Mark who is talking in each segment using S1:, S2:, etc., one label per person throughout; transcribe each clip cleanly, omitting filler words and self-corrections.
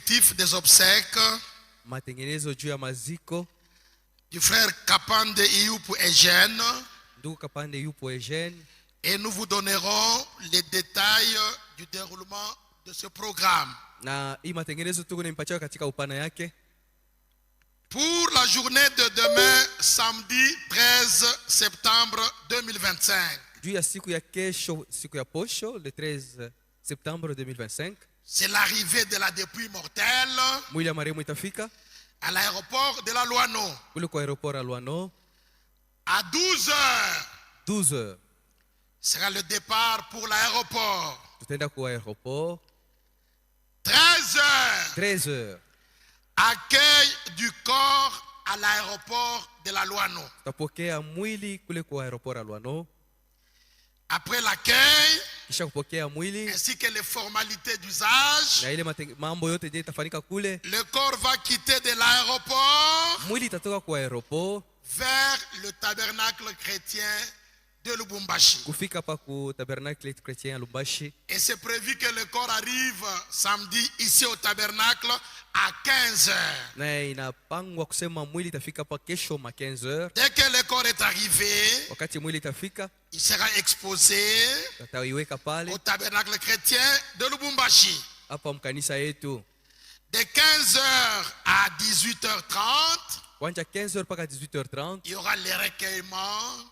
S1: primitif des obsèques
S2: matengenezo juu ya maziko.
S1: du frère Kapande Iyupu Eugène.
S2: Ndugu Kapande yupo Eugène,
S1: Et nous vous donnerons les détails du déroulement de ce programme.
S2: na hii matengenezo tuko nimpatia katika upana yake.
S1: Pour la journée de demain, samedi 13 septembre 2025,
S2: Juu ya siku ya kesho, siku ya posho, le 13 septembre 2025,
S1: c'est l'arrivée de la dépouille mortelle
S2: mwili ya marehemu itafika
S1: à l'aéroport de la Loano
S2: kule kwa aeroport ya Luano.
S1: à 12 heures.
S2: 12 heures
S1: Sera le départ pour l'aéroport.
S2: tutaenda kwa aeroport.
S1: 13 heures,
S2: 13 heures
S1: accueil du corps à l'aéroport de la Loano.
S2: tutapokea mwili kule kwa aeroport ya Luano.
S1: Après l'accueil,
S2: Kisha kupokea mwili
S1: ainsi que les formalités d'usage,
S2: na ile mambo yote je itafanyika kule,
S1: le corps va quitter de l'aéroport
S2: mwili itatoka kwa aeroport
S1: vers le tabernacle chrétien de Lubumbashi.
S2: kufika pa ku tabernacle chrétien ya Lubumbashi,
S1: Et c'est prévu que le corps arrive samedi ici au tabernacle à 15 heures.
S2: na inapangwa kusema mwili itafika pa kesho ma 15 heures.
S1: Dès que le corps est arrivé,
S2: Wakati mwili itafika
S1: il sera exposé
S2: tutaiweka pale
S1: au tabernacle chrétien de Lubumbashi.
S2: hapa mkanisa yetu
S1: De 15 heures à 18h30,
S2: kuanzia 15 heures mpaka 18h30.
S1: il y aura les recueillements,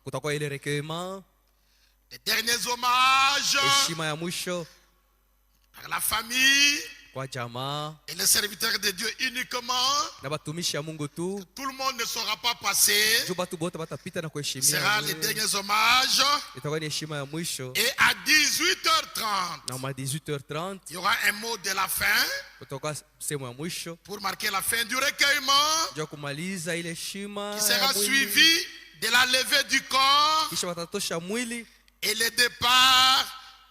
S2: Kutakuwa ile recueillement,
S1: les derniers hommages
S2: heshima ya mwisho
S1: par la famille
S2: kwa jamaa
S1: et les serviteurs de Dieu uniquement.
S2: na batumishi ya Mungu tu.
S1: Tout le monde ne saura pas passer.
S2: Juu batu bote batapita na
S1: Ce
S2: kuheshimia
S1: sera les
S2: Mungu.
S1: derniers hommages.
S2: Itakuwa ni heshima ya mwisho,
S1: Et à 18h30,
S2: na ma 18h30
S1: il y aura un mot de la fin
S2: kutoka sehemu ya mwisho
S1: pour marquer la fin du recueillement,
S2: juu ya kumaliza ile heshima
S1: qui
S2: ya
S1: sera
S2: mwili.
S1: suivi de la levée du corps
S2: Kisha watatosha mwili
S1: et le départ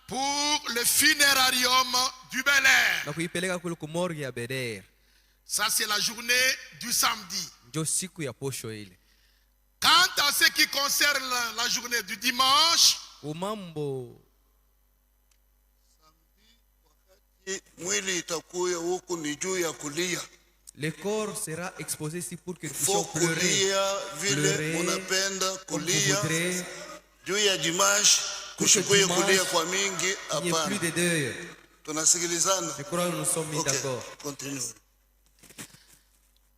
S1: pour le funérarium du Bel Air.
S2: na kuipeleka kule kumorgi ya Beder.
S1: Ça, c'est la journée du samedi.
S2: Ndio siku ya posho ile.
S1: Quant à ce qui concerne la journée du dimanche,
S2: Umambo
S3: mwili itakuya huku ni juu ya kulia.
S2: le corps sera exposé ici pour que nous
S3: Faut
S2: puissions pleurer.
S3: kulia vile
S2: Pleurer
S3: unapenda
S2: comme vous
S3: kulia.
S2: voudrez.
S3: Juu ya dimanche
S2: Pour que
S3: kushikuye
S2: dimanche,
S3: kulia kwa mingi,
S2: Il n'y a plus
S3: hapana.
S2: de deuil.
S3: Tunasikilizana?
S2: Je crois que nous sommes mis
S3: Okay,
S2: d'accord.
S3: continue.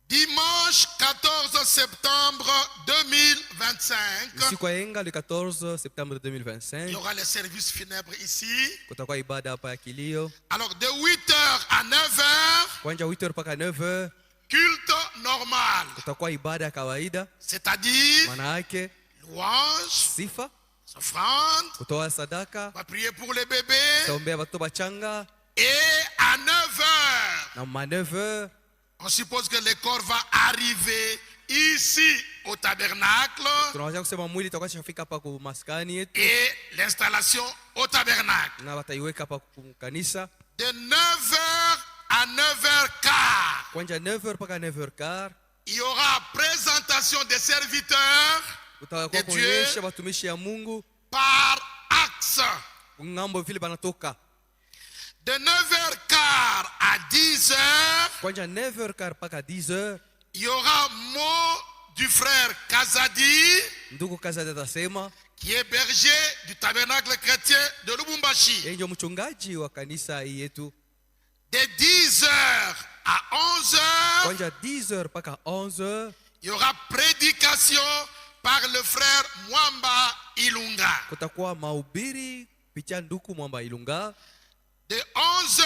S1: dimanche 14 septembre 2025,
S2: Siku ya yenga le 14 septembre
S1: il y
S2: 2025
S1: aura les services funèbres ici.
S2: kutakuwa ibada hapa ya kilio
S1: Alors de 8h à 9h,
S2: kuanzia 8h mpaka 9h.
S1: culte normal,
S2: Kutakuwa ibada ya kawaida,
S1: c'est-à-dire
S2: maana yake
S1: louange,
S2: sifa,
S1: offrande,
S2: kutoa sadaka,
S1: on va prier pour les bébés.
S2: taombea watoto bachanga.
S1: Et à 9h,
S2: Na ma 9h
S1: on suppose que le corps va arriver ici au tabernacle
S2: tunaweza kusema mwili itakuwa shafika hapa ku maskani yetu
S1: et l'installation au tabernacle.
S2: na wataiweka hapa ku kanisa
S1: De 9h à 9h15,
S2: kuanzia 9h mpaka 9h15.
S1: il y aura présentation des serviteurs
S2: Kutakuwa
S1: de Dieu
S2: kuonyesha watumishi ya Mungu
S1: par axe.
S2: ngambo vile banatoka
S1: De 9h15 à 10h,
S2: kuanzia 9h15 mpaka 10h.
S1: il y aura mot du frère Kazadi,
S2: Ndugu kazi atasema,
S1: qui est berger du tabernacle chrétien de Lubumbashi.
S2: yeye ndio mchungaji wa kanisa hii yetu.
S1: De 10h à 11h,
S2: Kuanzia 10h mpaka 11h
S1: il y aura prédication par le frère Mwamba Ilunga.
S2: kutakuwa mahubiri kupitia nduku Mwamba Ilunga.
S1: De 11h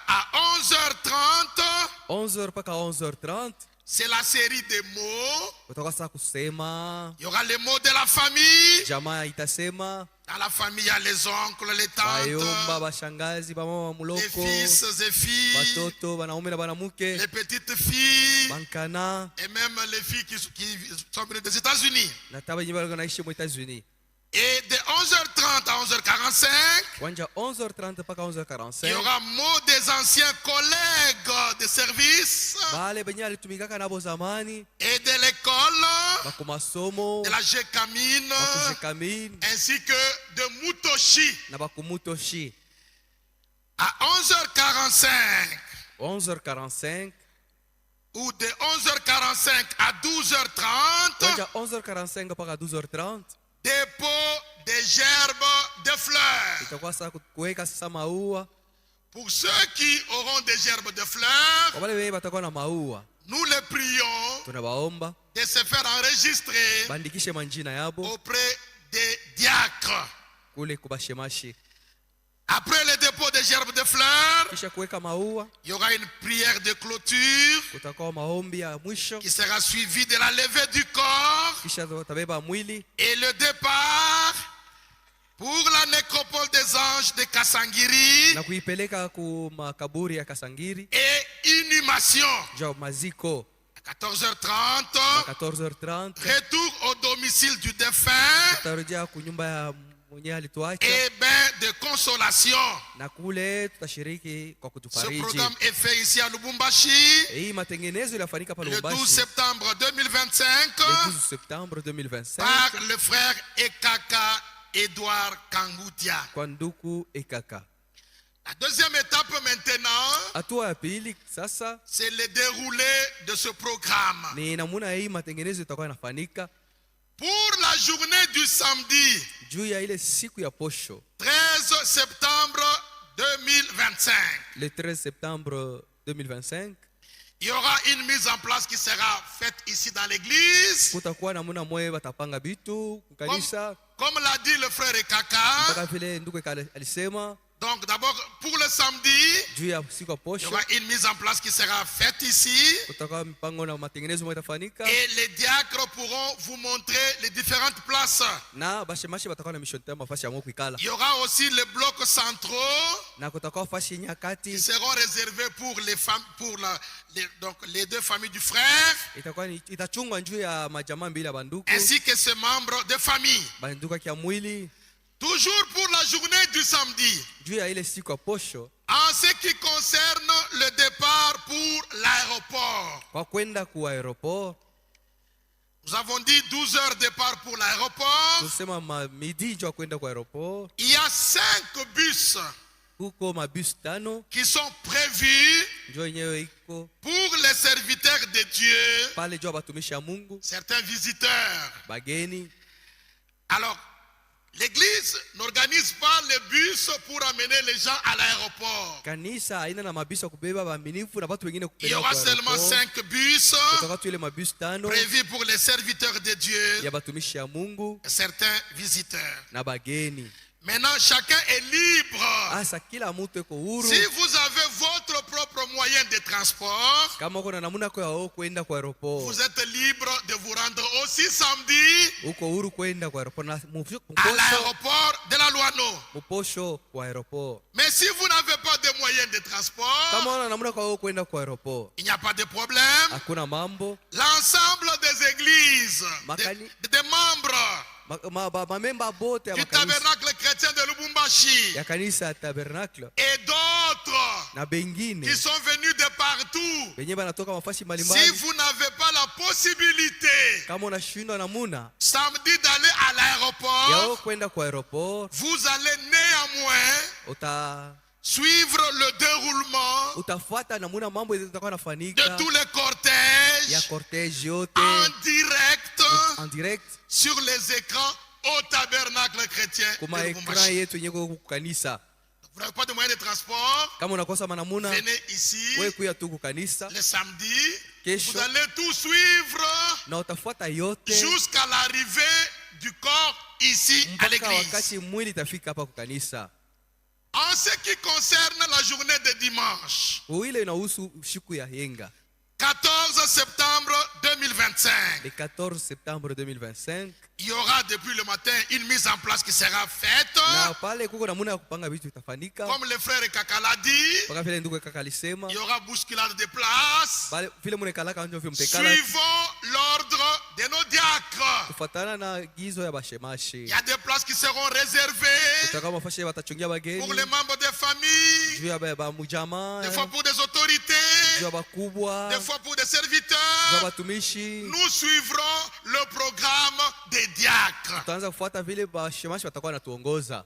S1: à 11h30,
S2: 11h mpaka 11h30
S1: c'est la série des mots.
S2: kutakuwa sasa kusema,
S1: Il y aura les mots de la famille.
S2: jamaa itasema,
S1: Dans la famille, il y a les oncles, les
S2: bayomba,
S1: tantes,
S2: bashangazi, bamama
S1: les
S2: muloko,
S1: fils et filles,
S2: batoto, banaume na banamuke,
S1: les petites filles,
S2: bankana
S1: et même les filles qui sont venues des États-Unis.
S2: na taba yenye bali wanaishi mu Etats-Unis.
S1: Et de 11h30 à 11h45,
S2: Kuanzia 11h30 mpaka
S1: il y
S2: 11h45
S1: aura mot des anciens collègues de service
S2: bale benye alitumikaka nabo zamani
S1: et de l'école,
S2: bakumasomo
S1: de la Gécamine,
S2: bakujekamini
S1: ainsi que de Mutoshi.
S2: na bakumutoshi.
S1: À 11h45,
S2: 11h45
S1: ou de 11h45 à 12h30,
S2: kuanzia 11h45 mpaka 12h30
S1: dépôt des gerbes de fleurs.
S2: itakuwa saa kuweka sasa maua.
S1: Pour ceux qui auront des gerbes de fleurs,
S2: Kwa wale wenye watakuwa na maua,
S1: nous les prions
S2: tunawaomba
S1: de se faire enregistrer
S2: bandikishe manjina yabo
S1: auprès des diacres.
S2: kule kubashemashi.
S1: Après le dépôt des gerbes de fleurs,
S2: Kisha kuweka maua,
S1: il y aura une prière de clôture
S2: kutakuwa maombi ya mwisho,
S1: qui sera suivie de la levée du corps
S2: kisha watabeba mwili
S1: et le départ pour la nécropole des anges de Kasangiri
S2: na kuipeleka ku makaburi ya Kasangiri
S1: et inhumation.
S2: ja maziko.
S1: À 14h30,
S2: 14h30
S1: retour au domicile du défunt
S2: tutarejea kunyumba ya mwenye alituacha,
S1: et bain de consolation.
S2: na kule tutashiriki kwa
S1: Ce
S2: kutufariji.
S1: programme est fait ici à Lubumbashi
S2: Hii matengenezo ilifanyika pa
S1: le 12
S2: Lubumbashi
S1: septembre 2025
S2: le 12 septembre 2025
S1: par le frère Ekaka Edouard Kangutia.
S2: kwa nduku Ekaka.
S1: La deuxième étape maintenant,
S2: Hatua ya pili sasa
S1: c'est le déroulé de ce programme.
S2: ni namuna hii matengenezo itakuwa inafanyika
S1: Pour la journée du samedi
S2: juu ya ile siku ya posho
S1: 13 septembre 2025,
S2: le 13 septembre 2025
S1: il y aura une mise en place qui sera faite ici dans l'église.
S2: kutakuwa namuna mwe watapanga bitu kukanisa
S1: Comme l'a dit le frère Ekaka,
S2: mpaka vile nduku Ekaka alisema.
S1: donc d'abord pour le samedi,
S2: Juu ya siku ya
S1: il y
S2: posho
S1: aura une mise en place qui sera faite ici.
S2: kutakuwa mipango na matengenezo mwe itafanyika,
S1: Et les diacres pourront vous montrer les différentes places.
S2: na bashemashi watakuwa na mission tema fasi ya mwe kuikala,
S1: Il y aura aussi les blocs centraux
S2: na kutakuwa fasi
S1: qui
S2: nyakati
S1: seront réservés pour les femmes, donc les deux familles du frère,
S2: itakuwa itachungwa juu ya majamaa mbili ya banduku
S1: ainsi que ses membres de famille.
S2: banduka kia mwili
S1: Toujours pour la journée du samedi.
S2: juu ya ile siku ya posho.
S1: En ce qui concerne le départ pour l'aéroport,
S2: Kwa kwenda ku aeroport
S1: nous avons dit 12 heures départ pour l'aéroport.
S2: tusema midi juu ya kwenda ku aeroport,
S1: Il y a 5 bus
S2: kuko mabus 5
S1: qui sont prévus
S2: njo yenyewe iko
S1: pour les serviteurs de Dieu,
S2: pale juu ya batumishi ya Mungu,
S1: certains visiteurs.
S2: bageni.
S1: Alors, l'église n'organise pas les bus pour amener les gens à l'aéroport.
S2: Kanisa haina na mabisi ya kubeba waaminifu na watu wengine
S1: Il y
S2: kupeleka
S1: aura
S2: kwa
S1: seulement
S2: aeroport.
S1: 5 bus
S2: Kutakuwa tu ile mabus 5
S1: prévus pour les serviteurs de Dieu
S2: ya batumishi ya Mungu
S1: et certains visiteurs.
S2: na bageni.
S1: Maintenant, chacun est libre.
S2: Asa kila mtu eko huru,
S1: Si vous avez votre propre moyen de transport,
S2: kama uko na namuna kwa yao kwenda kwa aeroport,
S1: vous êtes libre de vous rendre aussi samedi
S2: uko huru kwenda kwa aeroport na
S1: à l'aéroport de la Louano.
S2: muposho kwa aeroport.
S1: Mais si vous n'avez pas de moyens de transport,
S2: Kama una namuna kwa yao kwenda kwa aeroport,
S1: il n'y a pas de problème.
S2: hakuna mambo.
S1: L'ensemble des églises,
S2: Makani-
S1: des membres
S2: Mamemba bote ya
S1: du
S2: makanisa
S1: tabernacle chrétien de Lubumbashi
S2: ya kanisa ya Tabernacle
S1: et d'autres
S2: na bengine
S1: qui sont venus de partout,
S2: benye banatoka mafasi
S1: si
S2: mbalimbali,
S1: vous n'avez pas la possibilité
S2: kama unashindwa namuna
S1: samedi d'aller à l'aéroport,
S2: yao kwenda kwa aeroport,
S1: vous allez néanmoins suivre le déroulement
S2: utafuata namuna mambo yatakuwa
S1: de
S2: nafanyika
S1: tous les
S2: ya
S1: cortèges
S2: cortège yote
S1: en direct
S2: en direct
S1: sur les écrans au tabernacle chrétien
S2: kuma
S1: de
S2: ekran
S1: Lubumbashi.
S2: yetu yenye ku kanisa.
S1: Vous n'avez pas de moyen de transport,
S2: Kama unakosa manamuna,
S1: venez ici
S2: wewe kuya tu ku kanisa
S1: le samedi.
S2: Kesho.
S1: Vous allez tout suivre
S2: na utafuata yote
S1: jusqu'à l'arrivée du corps ici à
S2: mpaka
S1: l'église.
S2: wakati mwili itafika hapa ku kanisa.
S1: En ce qui concerne la journée de dimanche,
S2: Ile inahusu siku ya henga
S1: 14 septembre 2025,
S2: le 14 septembre 2025,
S1: il y aura depuis le matin une mise en place qui sera faite.
S2: na pale kuko namuna ya kupanga vitu itafanyika
S1: Comme le frère Kaka l'a dit,
S2: mpaka vile ndugu kaka alisema,
S1: il y aura bousculade de place.
S2: bale vile munekalaka njo vile mtekala
S1: Suivons l'ordre de nos diacres.
S2: kufatana na gizo ya
S1: Il
S2: bashemashi.
S1: y a des places qui seront réservées
S2: Kutaka mafashe watachungia bageni
S1: pour les membres des familles,
S2: juu ya ba mujama,
S1: des fois pour des autorités,
S2: juu ya bakubwa,
S1: des fois pour des
S2: juu ya
S1: serviteurs.
S2: batumishi.
S1: Nous suivrons le programme des diacres.
S2: Tutaanza kufuata vile bashemashi watakuwa natuongoza.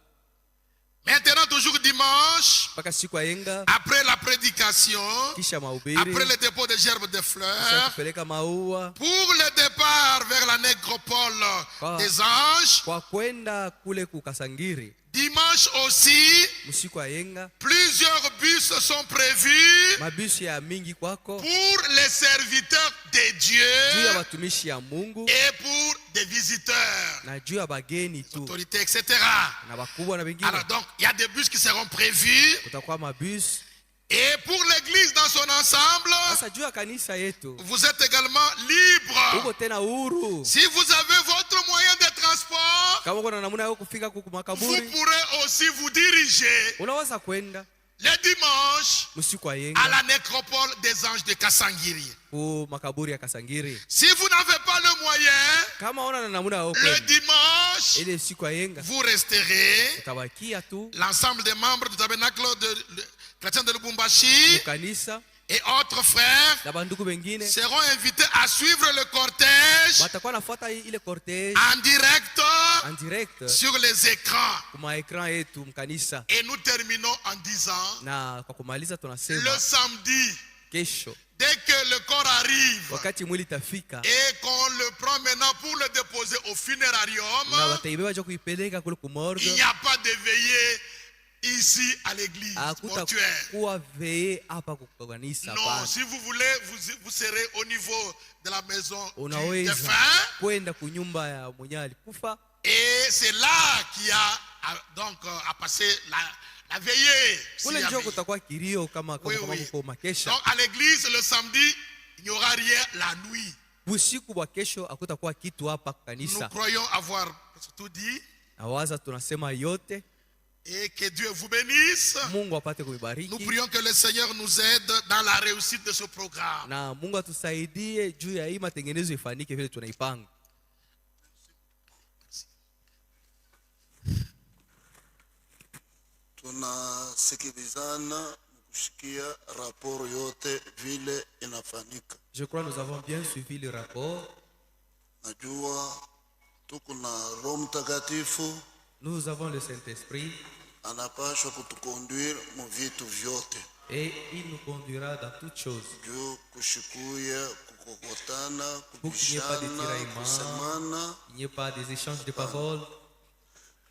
S1: Maintenant, toujours dimanche,
S2: mpaka siku ya yenga,
S1: après la prédication,
S2: kisha mahubiri,
S1: après le dépôt des gerbes de
S2: kisha
S1: fleurs,
S2: kupeleka maua
S1: pour le départ vers la nécropole
S2: Ah.
S1: des anges,
S2: kwa kwenda kule kukasangiri.
S1: dimanche aussi,
S2: Msiku ya yenga
S1: plusieurs bus sont prévus
S2: mabisi ya mingi kwako
S1: pour les serviteurs de
S2: juu ya
S1: Dieu
S2: watumishi ya Mungu
S1: et pour des visiteurs,
S2: na juu ya bageni tu
S1: autorités, etc.
S2: na bakubwa na wengine.
S1: Alors donc, il y a des bus qui seront prévus.
S2: Kutakuwa mabus.
S1: Et pour l'église dans son ensemble,
S2: Sasa juu ya kanisa yetu
S1: vous êtes également libre.
S2: uko tena huru.
S1: Si vous avez votre moyen de transport,
S2: Kama uko na namna yako kufika
S1: vous
S2: kumakaburi,
S1: pourrez aussi vous diriger
S2: unaweza kwenda
S1: le dimanche
S2: msiku ya
S1: à
S2: yenga
S1: la nécropole des anges de Kasangiri.
S2: ku makaburi ya Kasangiri.
S1: Si vous n'avez pas le moyen,
S2: Kama una na namna yako
S1: le
S2: kwenda
S1: dimanche,
S2: ile siku ya yenga
S1: vous resterez.
S2: utabakia tu
S1: L'ensemble des membres du tabernacle chrétien de Lubumbashi
S2: kanisa
S1: et autres frères
S2: na bandugu wengine
S1: seront invités à suivre le cortège
S2: watakuwa nafuata ile cortege
S1: en direct
S2: en direct
S1: sur les écrans.
S2: kuma ekran yetu mkanisa.
S1: Et nous terminons en disant,
S2: Na kwa kumaliza
S1: le
S2: tunasema
S1: samedi,
S2: kesho
S1: dès que le corps arrive
S2: wakati mwili tafika
S1: et qu'on le prend maintenant pour le déposer au funérarium,
S2: na wataibeba jo kuipeleka kule
S1: il
S2: kumorgue,
S1: n'y a pas de veillée ici à l'église mortuaire.
S2: hakutakuwa veye hapa kwa kanisa.
S1: Non,
S2: Hapana.
S1: si vous voulez, vous serez au niveau de la maison du
S2: Unaweza
S1: défunt.
S2: kwenda kunyumba ya mwenye alikufa,
S1: Et c'est là qu'il y a donc à passer la veillée. s'il y
S2: kule
S1: a
S2: njo
S1: veillée.
S2: kutakuwa kilio kama
S1: Oui,
S2: kama
S1: oui.
S2: kuko makesha.
S1: Donc à l'église le samedi, il n'y aura rien la nuit.
S2: Usiku wa kesho hakutakuwa kitu hapa
S1: Nous
S2: kanisa.
S1: croyons avoir tout dit
S2: Nawaza tunasema yote.
S1: et que Dieu vous bénisse.
S2: Mungu apate
S1: Nous
S2: kuibariki
S1: prions que le Seigneur nous aide dans la réussite de ce programme.
S2: na Mungu atusaidie juu ya hii matengenezo ifanike vile tunaipanga.
S3: tunasikilizana kushikia raporo yote vile inafanyika.
S2: Je crois nous avons bien suivi le rapport.
S3: Najua tuko na Roho Mtakatifu
S2: Nous avons le Saint-Esprit
S3: anapaswa kutukonduire mu vitu vyote
S2: et il nous conduira dans toutes choses.
S3: juu kushikuya kukokotana
S2: Pour qu'il n'y ait pas de
S3: kubishana
S2: tiraillement,
S3: kusemana.
S2: il n'y ait pas des échanges de paroles.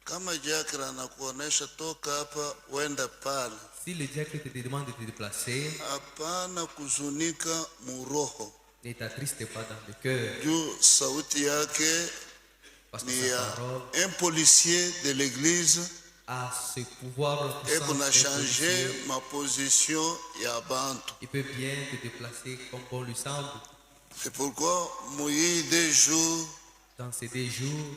S3: Kama Jakra anakuonesha toka hapa wenda pale,
S2: Si le diacre te demande de te déplacer,
S3: hapana kuzunika muroho
S2: ne t'attriste pas dans le cœur,
S3: juu sauti yake
S2: parce que
S3: ni
S2: sa
S3: ya
S2: parole
S3: un policier de l'église
S2: a ce pouvoir
S3: et
S2: puissant
S3: kuna
S2: d'être
S3: changer
S2: policier.
S3: ma position ya bantu.
S2: Il peut bien te déplacer comme bon lui semble.
S3: C'est pourquoi muyi des jours
S2: Dans ces 2 jours,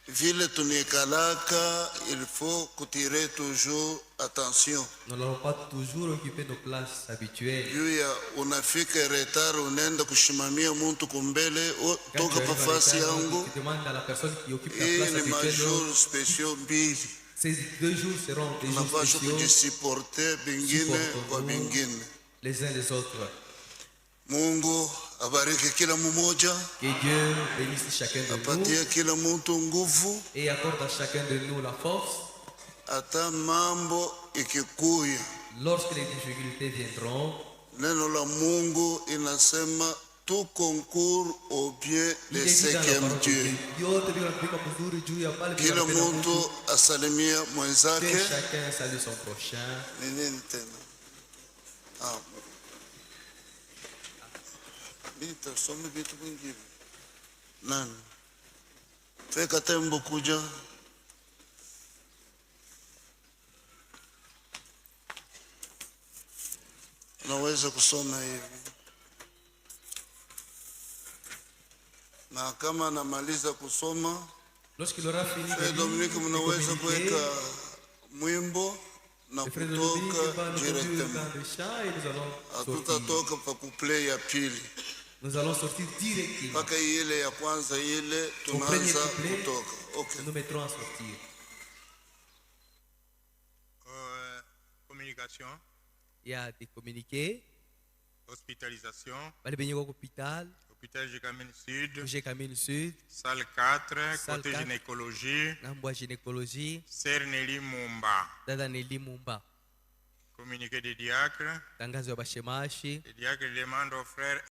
S3: vile tunikalaka, il faut kutire toujours attention
S2: nous n'allons pas toujours occuper nos places habituelles.
S3: juu ya unafika retard, unaenda kushimamia muntu kumbele
S2: Quand
S3: toka
S2: tu arrives à
S3: pafasi
S2: l'état,
S3: yangu.
S2: tu demandes à la personne qui occupe la
S3: Hii
S2: place
S3: ni
S2: habituelle.
S3: majour spéciaux mbili,
S2: Ces 2 jours seront des jours
S3: unapaswa
S2: spéciaux,
S3: kujisiporte bingine kwa
S2: supportons-nous
S3: bingine.
S2: les uns les autres.
S3: Mungu abariki kila mmoja,
S2: Que Dieu bénisse chacun de nous
S3: apatie kila muntu nguvu,
S2: et accorde à chacun de nous la force.
S3: hata mambo ikikuya.
S2: Lorsque les difficultés viendront,
S3: Neno la Mungu inasema tout concourt au bien
S2: il
S3: de
S2: est dit
S3: ceux
S2: dans
S3: qui
S2: la
S3: aiment
S2: parole de
S3: Dieu.
S2: Dieu, yote vinapika kuzuri juu ya pale
S3: Kila
S2: vinapenda
S3: muntu
S2: Mungu.
S3: asalimia
S2: Que
S3: mwenzake.
S2: chacun salue son prochain.
S3: Ni nini tena? Ah. Mimi nitasoma vitu vingine. Nani? Feka tembo kuja. Naweza kusoma hivi. Na kama namaliza kusoma,
S2: Lorsqu'il aura fini de
S3: Dominique, mnaweza
S2: communiquer,
S3: kuweka mwimbo na
S2: le frère de Dominique va
S3: kutoka
S2: nous conduire
S3: directement.
S2: dans le champ et nous allons sortir.
S3: Hatutatoka pa kuplay ya pili
S2: Nous allons sortir directement.
S3: mpaka ile ya kwanza ile
S2: Au premier
S3: tunaanza
S2: couplet,
S3: kutoka. Okay.
S2: nous nous mettrons à sortir.
S4: Communication,
S2: Il y a des communiqués,
S4: hospitalisation,
S2: bali benye kwa hôpital,
S4: Hôpital Gécamine Sud,
S2: Gécamine Sud,
S4: salle 4,
S2: Salle
S4: côté
S2: 4.
S4: gynécologie,
S2: ngambo ya gynécologie,
S4: Sœur Nelly Mumba.
S2: dada Nelly Mumba.
S4: Communiqué des diacres.
S2: Tangazo ya bashemashi.
S4: Les diacres demandent aux frères